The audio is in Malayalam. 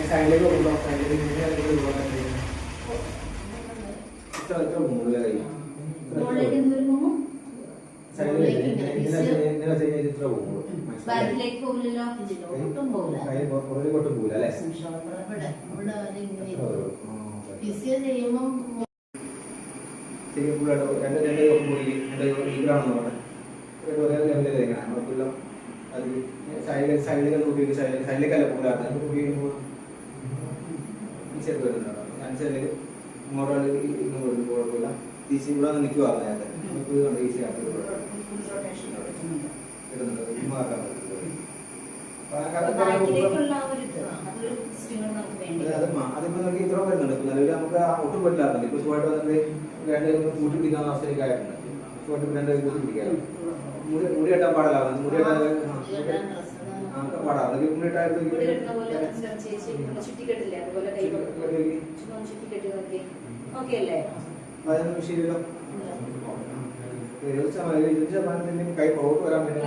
സൈഡിലേക്ക് പോകുമ്പോൾ സൈഡിലേക്ക് ഇത്ര മുകളിലെ കൈ കൊട്ടും പോകില്ല അല്ലേ? സൈഡിലേക്ക് സൈഡിലേക്കല്ല പോകാറ് ചെറുത് വരുന്നുണ്ടോ? ഞാൻ ചെറിയ ഇങ്ങോട്ടുള്ള കുഴപ്പമില്ല. തിരിച്ച് ഇവിടെ വന്ന് നിൽക്കുക നേരത്തെ ഈസി ആക്കി ഇടുന്നുണ്ട്. അതിപ്പോ നമുക്ക് ഇത്ര വരുന്നുണ്ട്. നിലവിൽ നമുക്ക് ഒട്ടും പറ്റില്ലാറുണ്ട്. ഇപ്പൊ സുഖമായിട്ട് വന്നിട്ട് രണ്ട് കൂട്ടി പിടിക്കാവുന്ന അവസ്ഥയിലേക്ക് ആയിട്ടുണ്ട്. സുഖമായിട്ട് രണ്ട് കൂട്ടി പിടിക്കാൻ മുടി കെട്ടാൻ പാടില്ലാറുണ്ട്. മുടി കെട്ടാൻ പാടാ. മുടിയിട്ടായിരുന്നു അതിനൊന്നും വിഷയമില്ല. 70% കൈ പുറത്ത് വരാൻ വേണ്ടി